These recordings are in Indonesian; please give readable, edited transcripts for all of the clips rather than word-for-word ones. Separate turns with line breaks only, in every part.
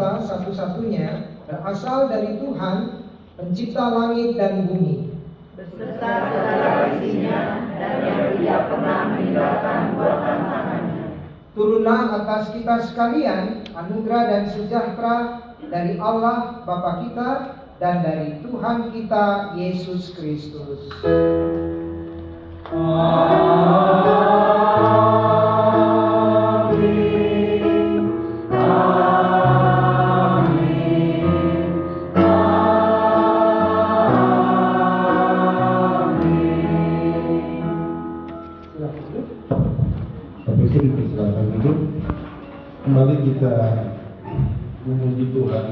kita satu-satunya berasal dari Tuhan, pencipta langit dan bumi,
besar segala isinya dan yang tidak pernah meninggalkan buatan tangannya.
Turunlah atas kita sekalian anugerah dan sejahtera dari Allah Bapa kita dan dari Tuhan kita Yesus Kristus.
Dipersilakan hidup. Kembali kita memuji Tuhan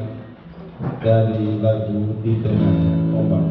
dari lagu Di Tengah Ombak.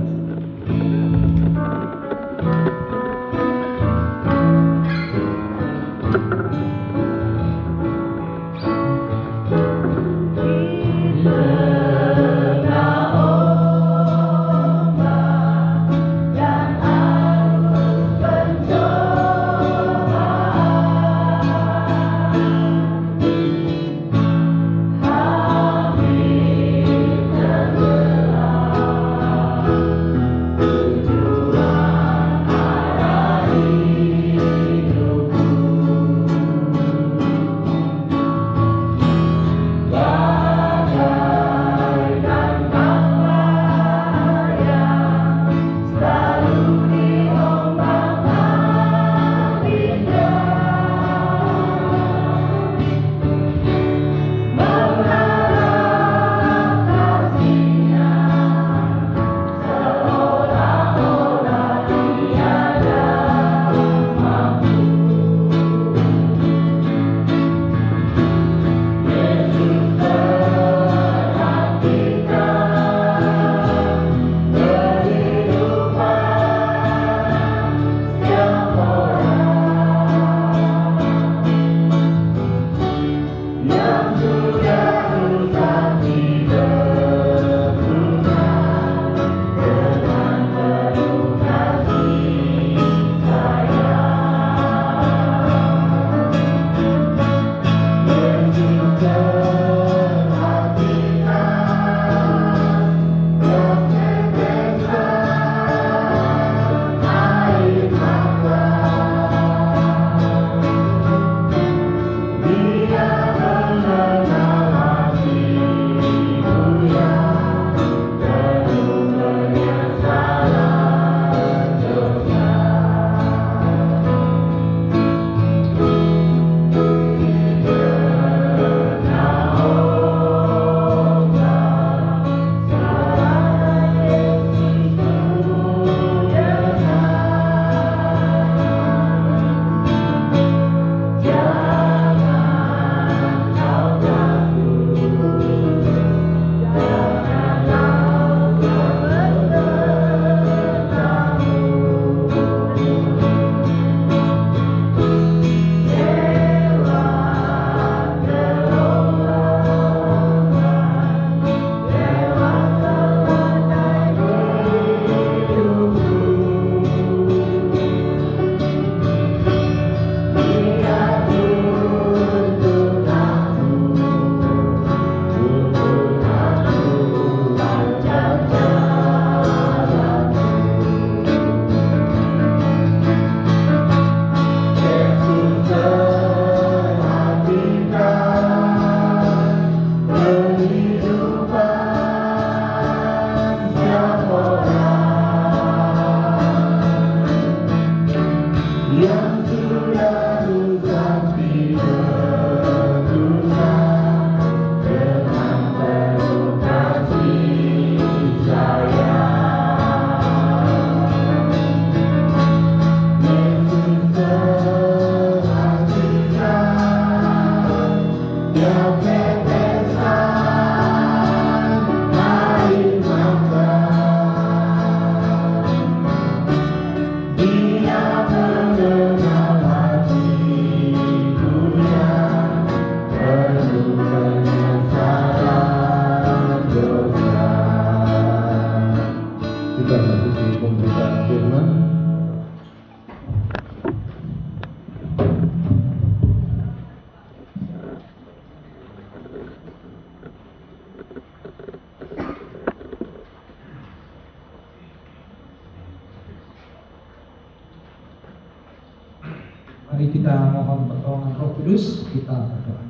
Mari kita mohon pertolongan Roh Kudus, kita berdoa.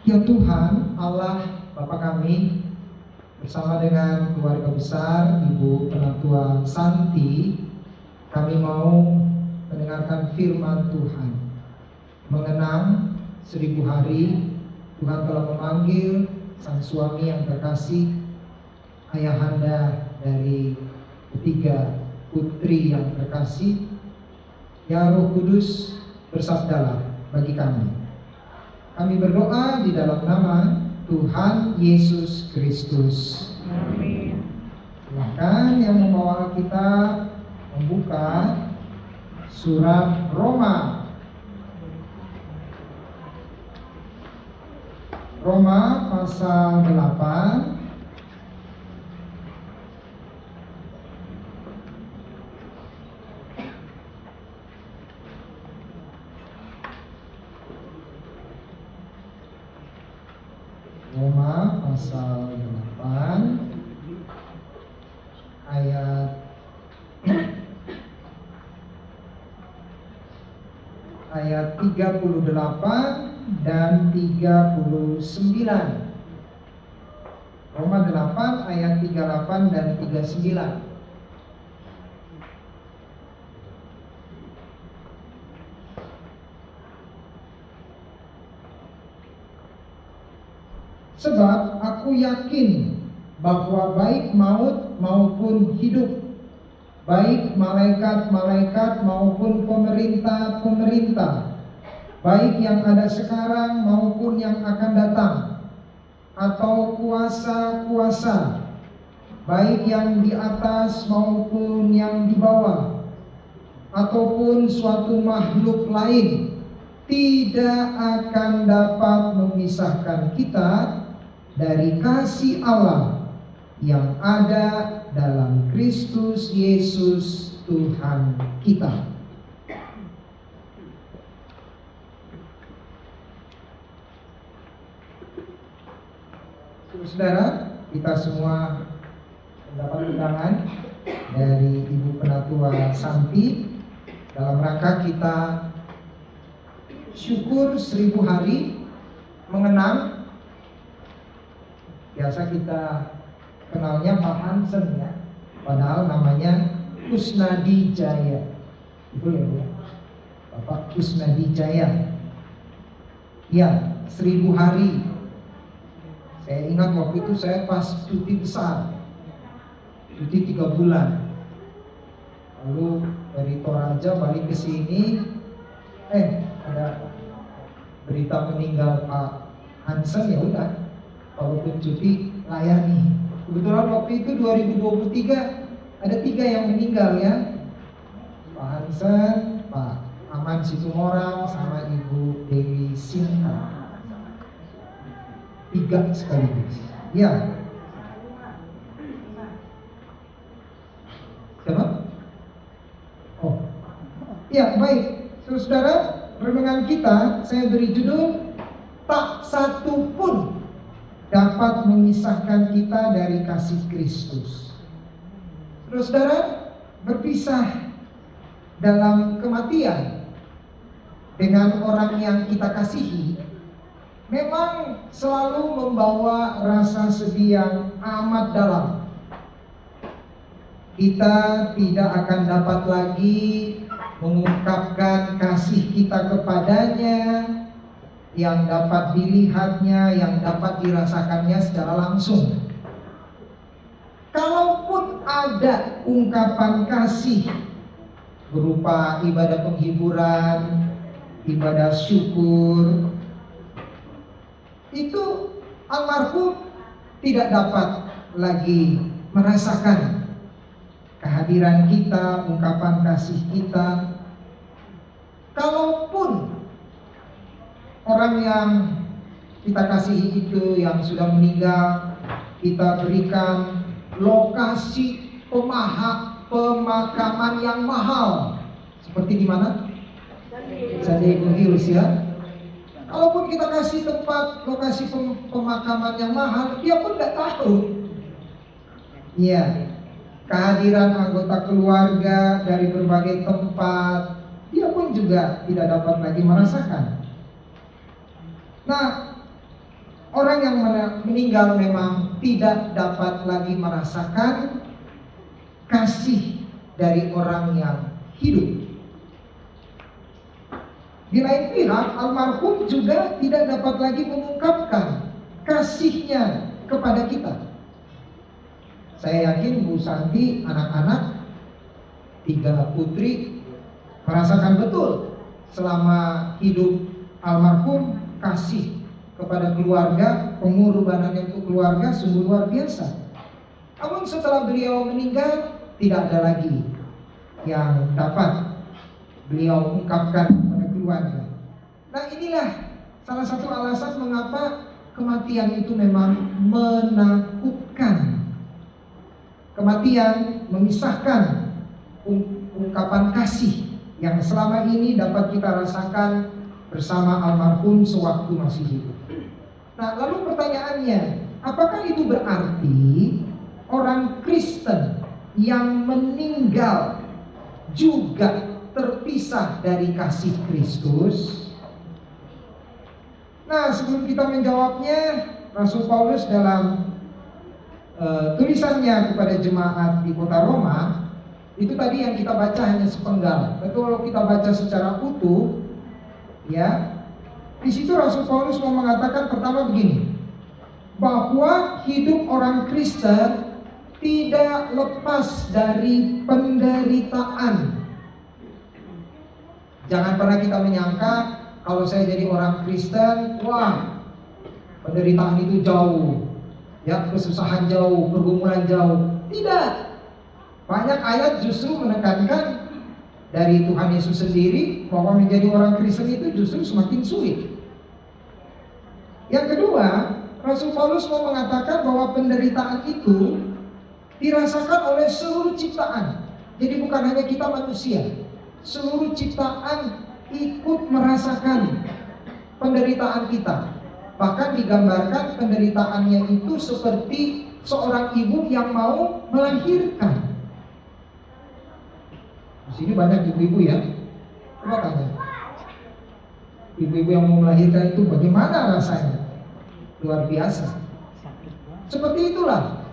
Ya Tuhan, Allah Bapa kami, bersama dengan keluarga besar Ibu Penatua Santi, kami mau mendengarkan firman Tuhan. Mengenang 1000 hari Tuhan telah memanggil sang suami yang terkasih, ayahanda dari ketiga putri yang terkasih. Ya Roh Kudus, bersabdalah bagi kami. Kami berdoa di dalam nama Tuhan Yesus Kristus.
Amin.
Silakan yang membawa kita membuka surat Roma. Roma pasal 8. Roma pasal 8 ayat 38 dan 39. Roma 8 ayat 38 dan 39. Sebab aku yakin bahwa baik maut maupun hidup, baik malaikat-malaikat maupun pemerintah-pemerintah, baik yang ada sekarang maupun yang akan datang, atau kuasa-kuasa, baik yang di atas maupun yang di bawah, ataupun suatu makhluk lain, tidak akan dapat memisahkan kita dari kasih Allah yang ada dalam Kristus Yesus Tuhan kita. Saudara, kita semua mendapat undangan dari Ibu Penatua Santi dalam rangka kita syukur 1000 hari mengenang. Biasa kita kenalnya Pak Hansen ya, padahal namanya Kusnadi Jaya. Itu ya, Bapak Kusnadi Jaya. Ya, 1000 hari. Saya ingat waktu itu saya pas cuti besar, cuti 3 bulan. Lalu dari Toraja balik ke sini, ada berita meninggal Pak Hansen, ya udah. Walaupun cuti layani. Kebetulan waktu itu 2023 ada 3 yang meninggal ya. Pak Hansen, Pak Aman Situmorang, sama Ibu Dewi Sinta. 3 sekaligus. Ya. Siapa? Oh. Ya, baik. Saudara, renungan kita saya beri judul tak satu pun dapat memisahkan kita dari kasih Kristus. Saudara, berpisah dalam kematian dengan orang yang kita kasihi memang selalu membawa rasa sedih yang amat dalam. Kita tidak akan dapat lagi mengungkapkan kasih kita kepadanya yang dapat dilihatnya, yang dapat dirasakannya secara langsung. Kalaupun ada ungkapan kasih berupa ibadah penghiburan, ibadah syukur, itu almarhum tidak dapat lagi merasakan kehadiran kita, ungkapan kasih kita. Kalaupun orang yang kita kasihi itu yang sudah meninggal, kita berikan lokasi pemakaman yang mahal. Seperti di mana? San Diego Hills ya. Kalaupun kita kasih tempat lokasi pemakaman yang mahal, dia pun nggak tahu. Iya, kehadiran anggota keluarga dari berbagai tempat dia pun juga tidak dapat lagi merasakan. Nah, orang yang meninggal memang tidak dapat lagi merasakan kasih dari orang yang hidup. Di lain pihak, almarhum juga tidak dapat lagi mengungkapkan kasihnya kepada kita. Saya yakin Bu Santi, anak-anak, 3 putri, merasakan betul selama hidup almarhum kasih kepada keluarga, pengorbanannya untuk keluarga sungguh luar biasa. Namun setelah beliau meninggal, tidak ada lagi yang dapat beliau ungkapkan kepada keluarga. Nah, inilah salah satu alasan mengapa kematian itu memang menakutkan. Kematian memisahkan ungkapan kasih yang selama ini dapat kita rasakan bersama almarhum sewaktu masih hidup. Nah, lalu pertanyaannya, apakah itu berarti orang Kristen yang meninggal juga terpisah dari kasih Kristus? Nah, sebelum kita menjawabnya, Rasul Paulus dalam tulisannya kepada jemaat di kota Roma, itu tadi yang kita baca hanya sepenggal. Tapi kalau kita baca secara utuh, ya, di situ Rasul Paulus mau mengatakan pertama begini, bahwa hidup orang Kristen tidak lepas dari penderitaan. Jangan pernah kita menyangka kalau saya jadi orang Kristen, wah, penderitaan itu jauh, ya, kesusahan jauh, pergumulan jauh. Tidak. Banyak ayat justru menekankan dari Tuhan Yesus sendiri bahwa menjadi orang Kristen itu justru semakin sulit. Yang kedua, Rasul Paulus mau mengatakan bahwa penderitaan itu dirasakan oleh seluruh ciptaan. Jadi bukan hanya kita manusia, seluruh ciptaan ikut merasakan penderitaan kita. Bahkan digambarkan penderitaannya itu seperti seorang ibu yang mau melahirkan. Di sini banyak ibu-ibu ya. Coba tanya, ibu-ibu yang mau melahirkan itu bagaimana rasanya? Luar biasa. Seperti itulah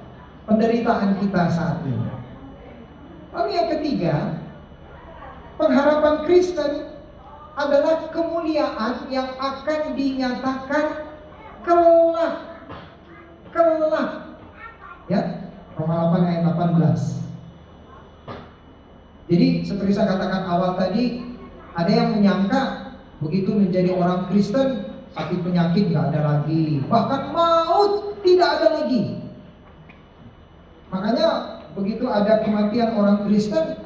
penderitaan kita saat ini. Lalu yang ketiga, pengharapan Kristen adalah kemuliaan yang akan dinyatakan kelak. Ya, Roma 8 ayat 18. Jadi seperti saya katakan awal tadi, ada yang menyangka begitu menjadi orang Kristen sakit penyakit nggak ada lagi, bahkan maut tidak ada lagi. Makanya begitu ada kematian orang Kristen,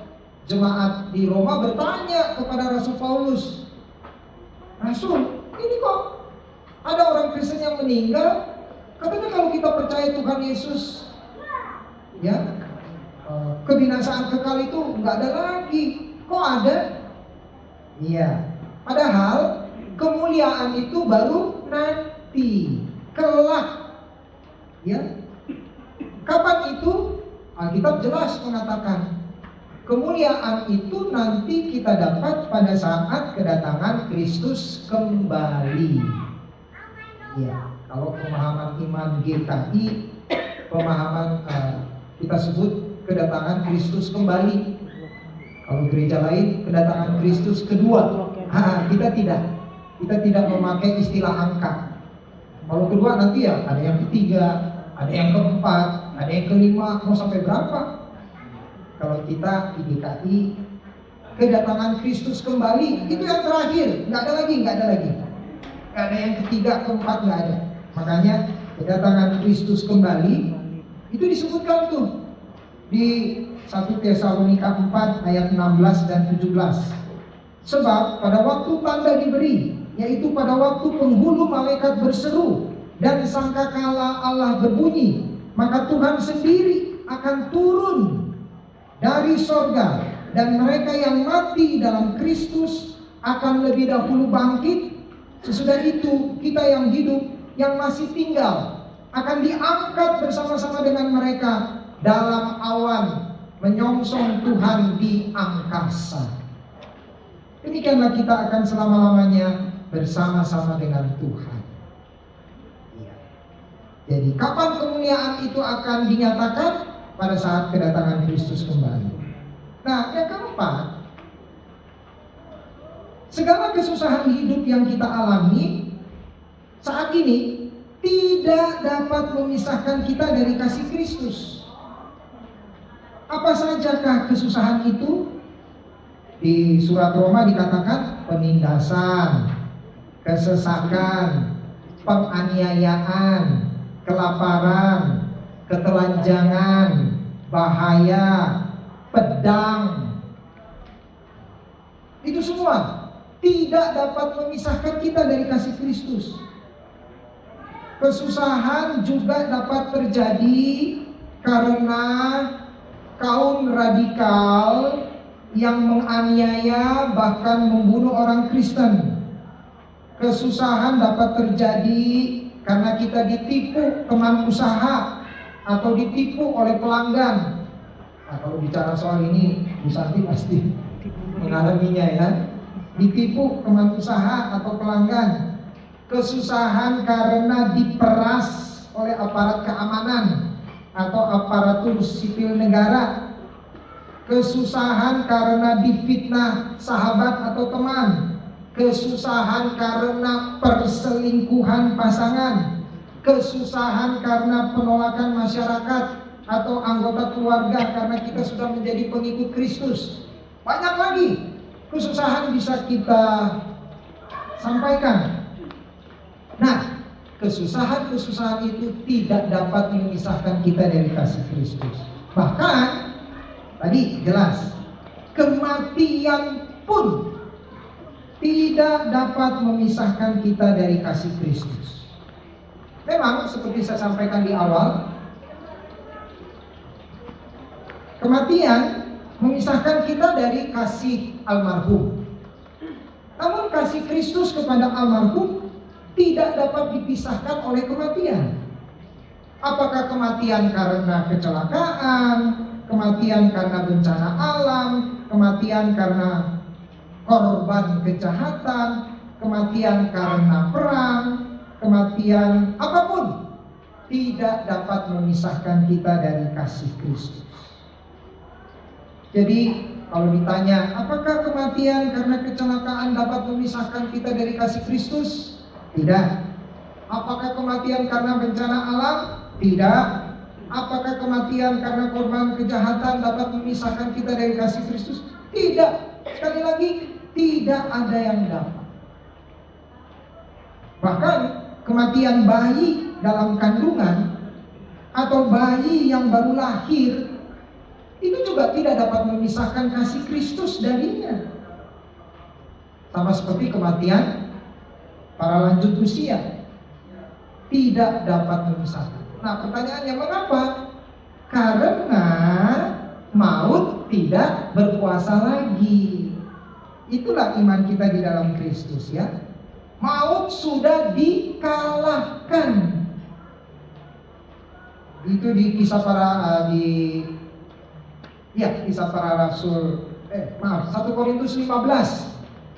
jemaat di Roma bertanya kepada Rasul Paulus, Rasul, ini kok ada orang Kristen yang meninggal? Katanya kalau kita percaya Tuhan Yesus, ya, kebinasaan kekal itu nggak ada lagi. Kok ada? Iya. Padahal kemuliaan itu baru nanti, kelak. Ya. Kapan itu? Alkitab jelas mengatakan kemuliaan itu nanti kita dapat pada saat kedatangan Kristus kembali. Ya, kalau pemahaman iman GKI, pemahaman kita sebut kedatangan Kristus kembali. Kalau gereja lain kedatangan Kristus kedua. Kita tidak memakai istilah angka. Kalau kedua nanti ya ada yang ketiga, ada yang keempat, ada yang kelima, mau sampai berapa? Kalau kita di GKI kedatangan Kristus kembali itu yang terakhir, nggak ada lagi. Nggak ada yang ketiga, keempat, nggak ada. Makanya kedatangan Kristus kembali itu disebutkan tuh di 1 Tesalonika 4 ayat 16 dan 17. Sebab pada waktu tanda diberi, yaitu pada waktu penghulu malaikat berseru dan sangkakala Allah berbunyi, maka Tuhan sendiri akan turun dari sorga, dan mereka yang mati dalam Kristus akan lebih dahulu bangkit. Sesudah itu kita yang hidup, yang masih tinggal, akan diangkat bersama-sama dengan mereka dalam awan menyongsong Tuhan di angkasa. demikianlah kita akan selama-lamanya bersama-sama dengan Tuhan. Iya. Jadi kapan kemuliaan itu akan dinyatakan? Pada saat kedatangan Kristus kembali. Nah, yang keempat, segala kesusahan hidup yang kita alami saat ini tidak dapat memisahkan kita dari kasih Kristus. Apa sajakah kesusahan itu? Di surat Roma dikatakan penindasan, kesesakan, penganiayaan, kelaparan, ketelanjangan, bahaya, pedang. Itu semua tidak dapat memisahkan kita dari kasih Kristus. Kesusahan juga dapat terjadi karena kaum radikal yang menganiaya bahkan membunuh orang Kristen. Kesusahan dapat terjadi karena kita ditipu teman usaha atau ditipu oleh pelanggan. Nah, kalau bicara soal ini, Bu Santi pasti mengalaminya ya. Ditipu teman usaha atau pelanggan. Kesusahan karena diperas oleh aparat keamanan atau aparatur sipil negara. Kesusahan karena difitnah sahabat atau teman. Kesusahan karena perselingkuhan pasangan. Kesusahan karena penolakan masyarakat atau anggota keluarga karena kita sudah menjadi pengikut Kristus. Banyak lagi kesusahan bisa kita sampaikan. Nah, kesusahan-kesusahan itu tidak dapat memisahkan kita dari kasih Kristus. Bahkan tadi jelas, kematian pun tidak dapat memisahkan kita dari kasih Kristus. Memang seperti saya sampaikan di awal, kematian memisahkan kita dari kasih almarhum. Namun kasih Kristus kepada almarhum tidak dapat dipisahkan oleh kematian. Apakah kematian karena kecelakaan, kematian karena bencana alam, kematian karena korban kejahatan, kematian karena perang, kematian apapun tidak dapat memisahkan kita dari kasih Kristus. Jadi kalau ditanya apakah kematian karena kecelakaan dapat memisahkan kita dari kasih Kristus? Tidak. Apakah kematian karena bencana alam? Tidak. Apakah kematian karena korban kejahatan dapat memisahkan kita dari kasih Kristus? Tidak. Sekali lagi, tidak ada yang dapat. Bahkan kematian bayi dalam kandungan atau bayi yang baru lahir itu juga tidak dapat memisahkan kasih Kristus darinya. Sama seperti kematian para lanjut usia tidak dapat memisahkan. Nah, pertanyaannya mengapa? Karena maut tidak berkuasa lagi. Itulah iman kita di dalam Kristus ya. Maut sudah dikalahkan. Itu di kisah kisah para rasul. 1 Korintus 15.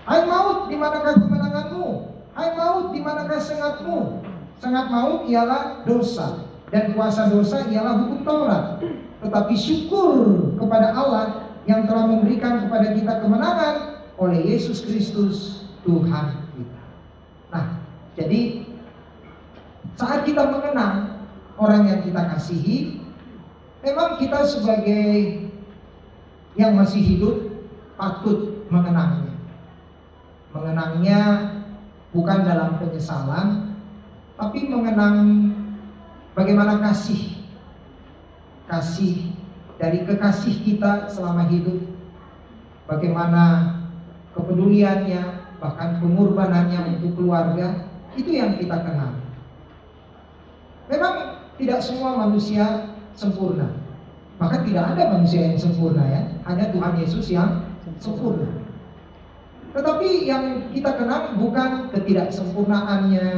Hai maut, di manakah kemenanganmu? Hai maut, di manakah sengatmu? Sengat maut ialah dosa, dan kuasa dosa ialah hukum Taurat. Tetapi syukur kepada Allah yang telah memberikan kepada kita kemenangan oleh Yesus Kristus Tuhan kita. Nah, jadi saat kita mengenang orang yang kita kasihi, memang kita sebagai yang masih hidup patut mengenangnya. Mengenangnya bukan dalam penyesalan, tapi mengenang bagaimana kasih dari kekasih kita selama hidup, bagaimana kepeduliannya, bahkan pengorbanannya untuk keluarga, itu yang kita kenal. Memang tidak semua manusia sempurna, maka tidak ada manusia yang sempurna ya, hanya Tuhan Yesus yang sempurna. Tetapi yang kita kenal bukan ketidaksempurnaannya,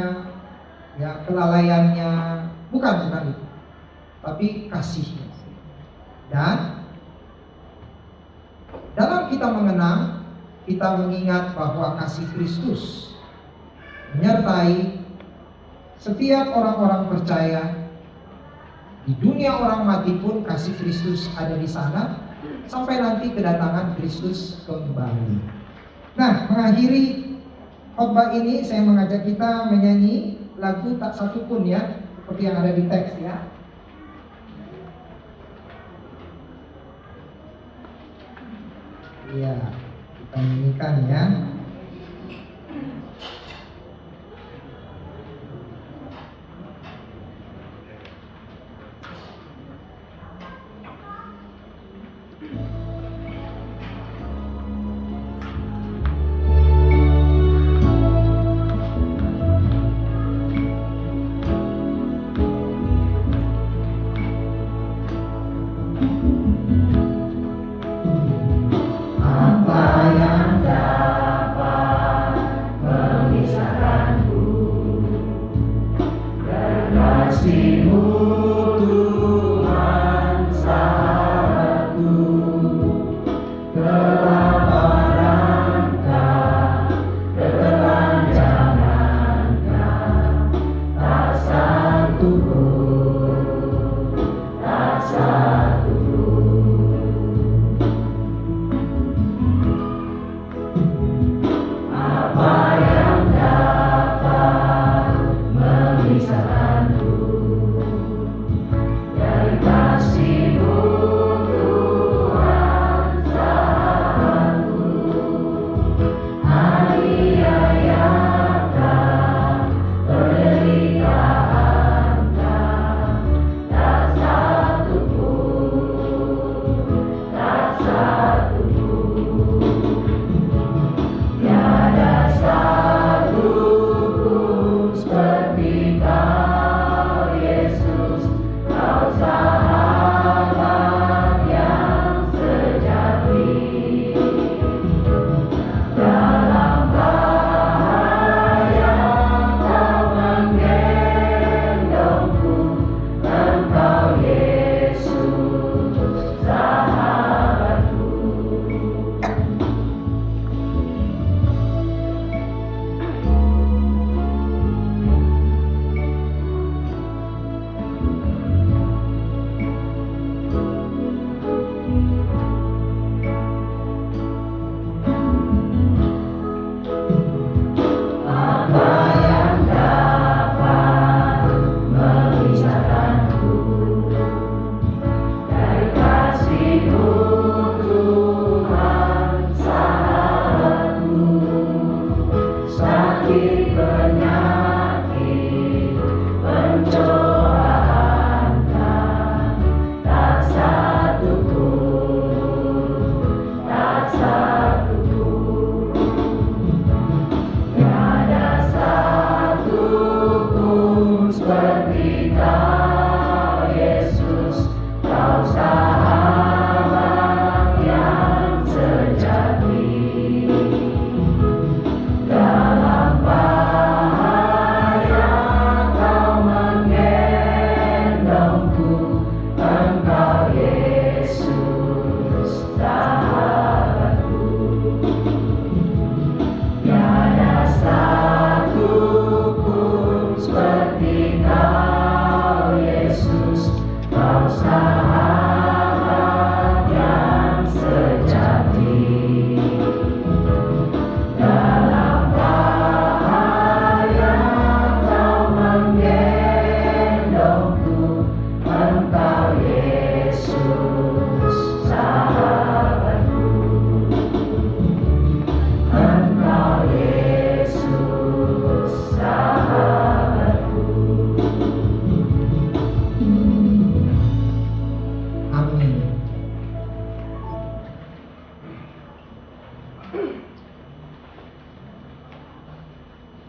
ya kelalaiannya, bukan itu, tapi kasihnya. Dan dalam kita mengenang, kita mengingat bahwa kasih Kristus menyertai setiap orang-orang percaya. Di dunia orang mati pun kasih Kristus ada di sana sampai nanti kedatangan Kristus kembali. Nah, mengakhiri khotbah ini saya mengajak kita menyanyi lagu Tak Satu Pun ya, seperti yang ada di teks ya. Iya, kita nyanyikan ya.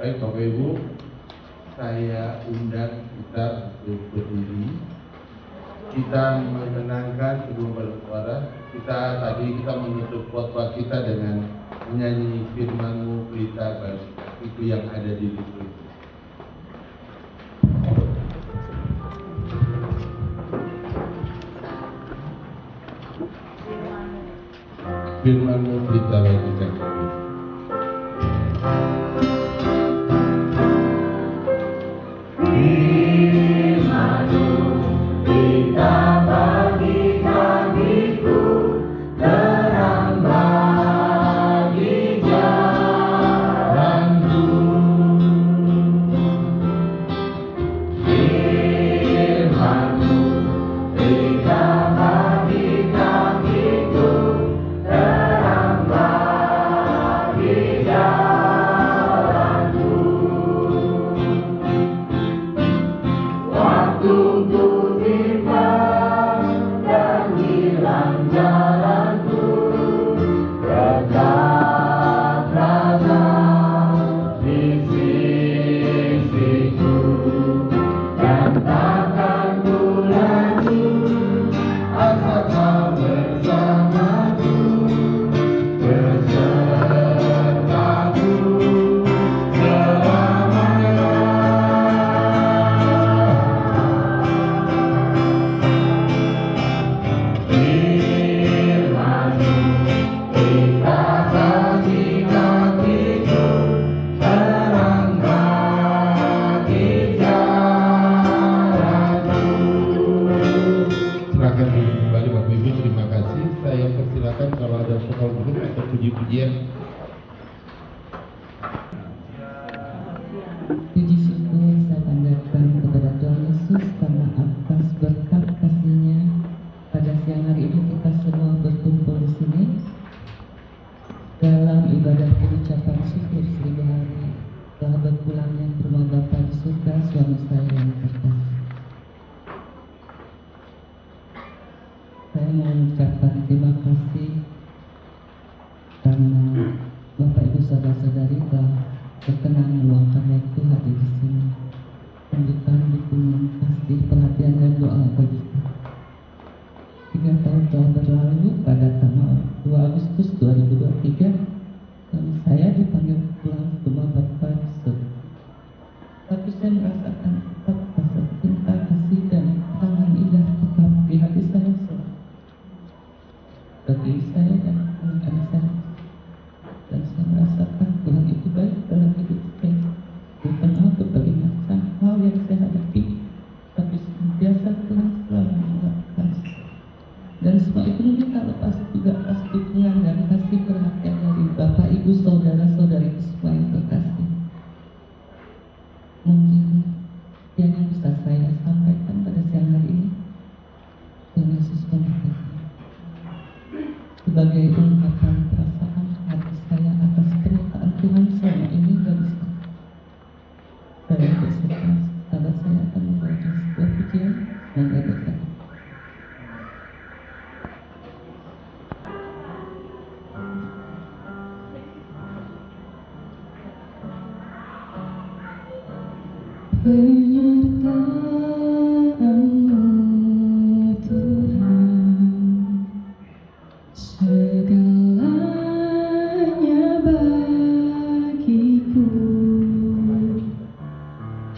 Baik Bapak Ibu, saya undang kita untuk berdiri. Kita menenangkan sebelum bersuara. Kita menutup khotbah kita dengan menyanyi firman-Mu berita baru itu yang ada di buku itu. Firman-Mu berita baru kita. Iya.
Puji syukur saya panjatkan kepada Tuhan Yesus karena atas berkat kasih-Nya pada siang hari ini kita semua berkumpul di sini dalam ibadah pengucapan syukur 1000 hari telah berpulangnya ke rumah Bapa di surga suami saya yang terkasih. Saya mau mengucapkan terima kasih karena Bapak Ibu saudara-saudari telah berkenan meluangkan waktu hadir di sini, memberikan dukungan, kasih, perhatian dan doa bagi kita. 3 tahun telah berlalu. Pada tanggal 2 Agustus 2023, suami saya dipanggil pulang ke rumah Bapa di surga. Tapi saya merasakan tetap rasa cinta, kasih dan kenangan indah tetap di hati saya selalu. Bagi saya dan anak-anak saya, dan saya merasakan Tuhan itu baik dalam hidup saya. Bukan berbagai macam hal yang saya hadapi, tapi senantiasa Tuhan selalu menguatkan saya. Dan semua itu mungkin tak lepas juga atas dukungan dan kasih perhatian dari Bapak, Ibu, saudara-saudari semua yang terkasih. Mungkin yang bisa saya sampaikan pada siang hari ini, Tuhan Yesus memberkati. Sebagai ungkapan perasaan hati saya atas penyertaan Tuhan selama ini bagi saya berserta sahabat saya akan membawakan sebuah pujian yang berkat. Penyertaan-Mu Tuhan, segalanya bagiku.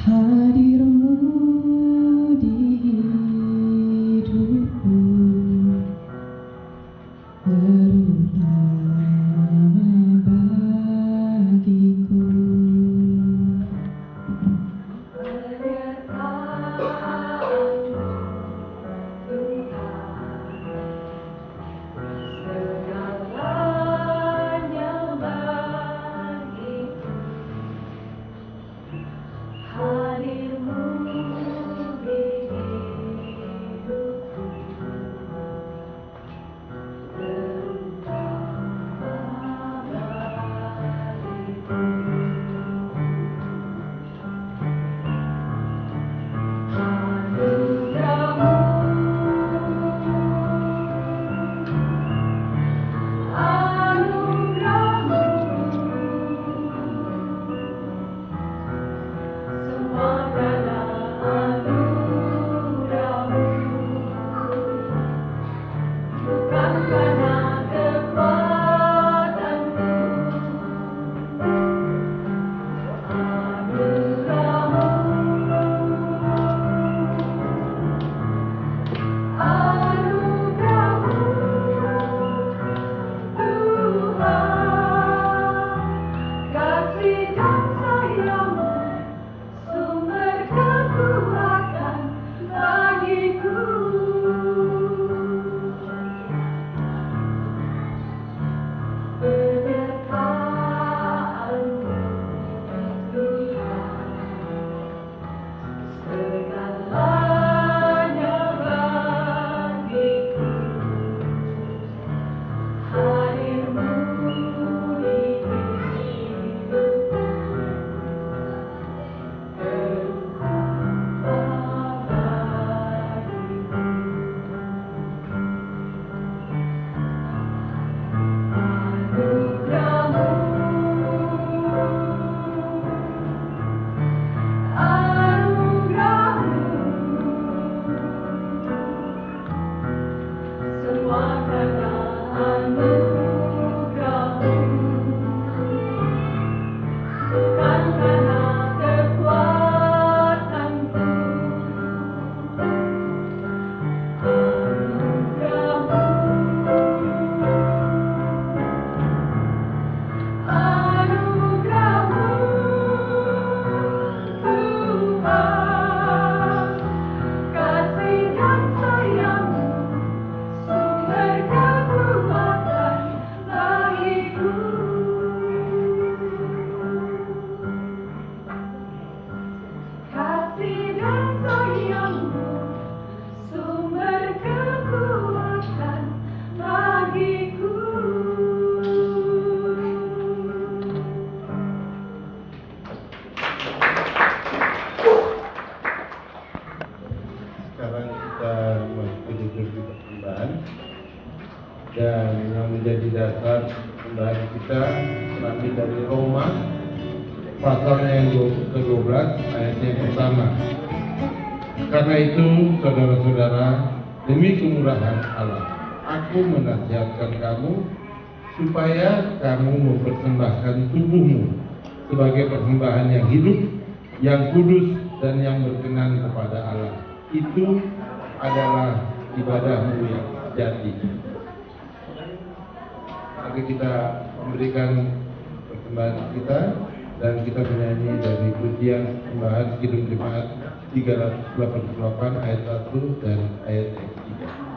Hadir-Mu di hidupku, terutama bagiku.
kita terambil dari Roma pasalnya yang ke-12 ayatnya yang pertama. Karena itu saudara-saudara, demi kemurahan Allah, aku menasihatkan kamu supaya kamu mempersembahkan tubuhmu sebagai persembahan yang hidup, yang kudus dan yang berkenan kepada Allah. Itu adalah ibadahmu yang sejati. Mari kita memberikan persembahan kita dan kita menyanyi dari pujian persembahan Kidung Jemaat 388 ayat 1 dan ayat 3.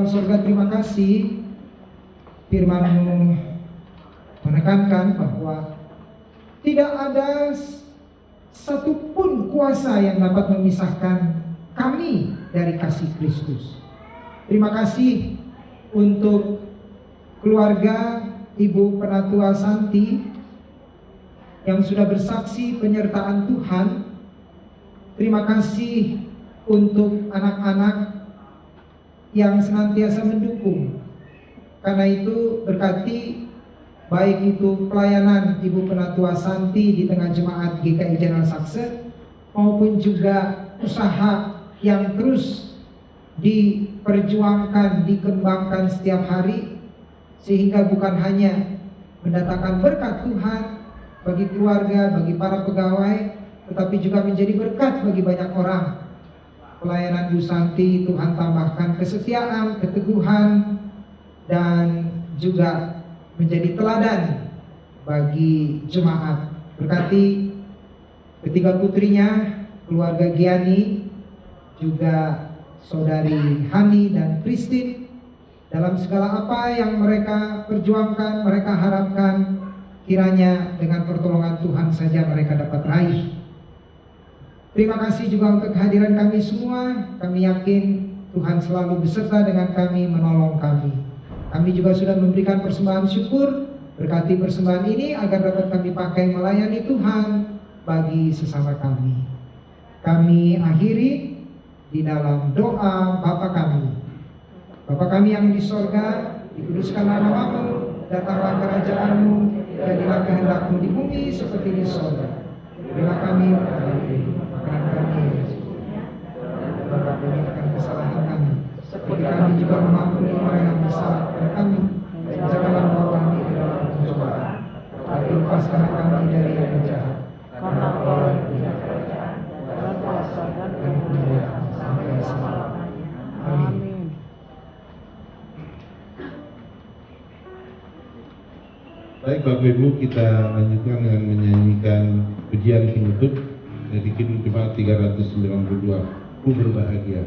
Surga, terima kasih firman-Mu menekankan bahwa tidak ada satupun kuasa yang dapat memisahkan kami dari kasih Kristus. Terima kasih untuk keluarga Ibu Penatua Santi yang sudah bersaksi penyertaan Tuhan. Terima kasih untuk anak-anak yang senantiasa mendukung. Karena itu berkati baik itu pelayanan Ibu Penatua Santi di tengah jemaat GKI General Sakse maupun juga usaha yang terus diperjuangkan, dikembangkan setiap hari, sehingga bukan hanya mendatangkan berkat Tuhan bagi keluarga, bagi para pegawai, tetapi juga menjadi berkat bagi banyak orang. Pelayanan Bu Santi, Tuhan tambahkan kesetiaan, keteguhan, dan juga menjadi teladan bagi jemaat. Berkati ketiga putrinya, keluarga Giani, juga saudari Hani dan Christine, dalam segala apa yang mereka perjuangkan, mereka harapkan kiranya dengan pertolongan Tuhan saja mereka dapat raih. Terima kasih juga untuk kehadiran kami semua. Kami yakin Tuhan selalu beserta dengan kami, menolong kami. Kami juga sudah memberikan persembahan syukur. Berkati persembahan ini agar dapat kami pakai melayani Tuhan bagi sesama kami. Kami akhiri di dalam doa Bapa kami. Bapa kami yang di sorga, dikuduskanlah namamu, datanglah kerajaan-Mu, jadilah kehendak-Mu di bumi seperti di sorga. Berilah kami makanan kami, dan ampunikan kesalahan kami, seperti kami juga mengampuni orang yang bersalah kepada kami. Janganlah membawa kami ke dalam pencobaan, tapi lepaskanlah kami dari yang jahat. Karena Engkau yang punya kerajaan dan kuasa dan kemuliaan sampai selama-lamanya. Amin.
Baik Bapak Ibu, kita lanjutkan dengan menyanyikan pujian penutup dari Kidung Jemaat 392, Ku Berbahagia.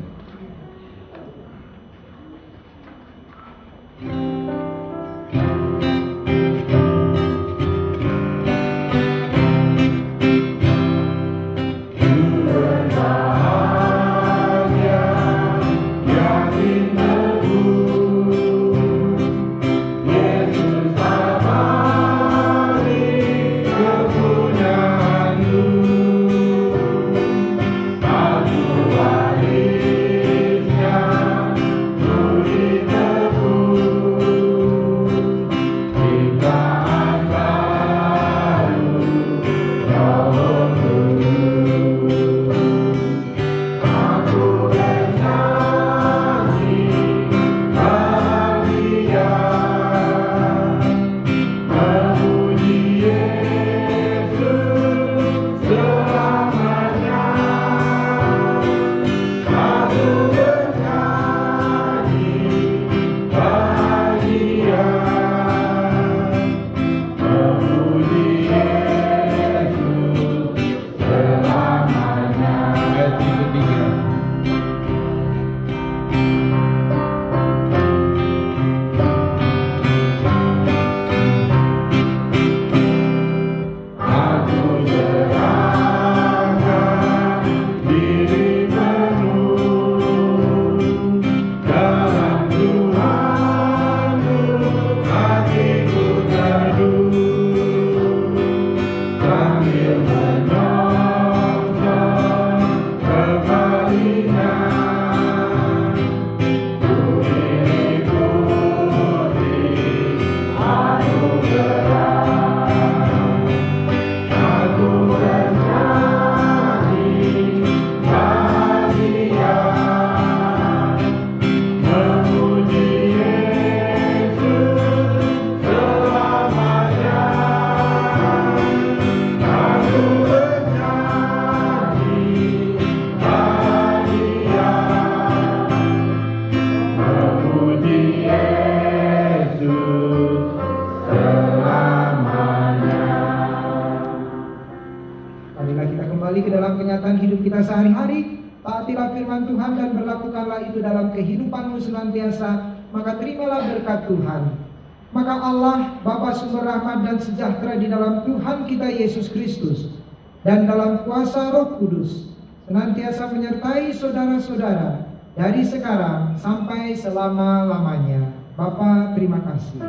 Sehari-hari, taatilah firman Tuhan dan berlakukanlah itu dalam kehidupanmu senantiasa, maka terimalah berkat Tuhan. Maka Allah, Bapa sumber rahmat dan sejahtera di dalam Tuhan kita Yesus Kristus dan dalam kuasa Roh Kudus senantiasa menyertai saudara-saudara dari sekarang sampai selama-lamanya. Bapa, terima kasih.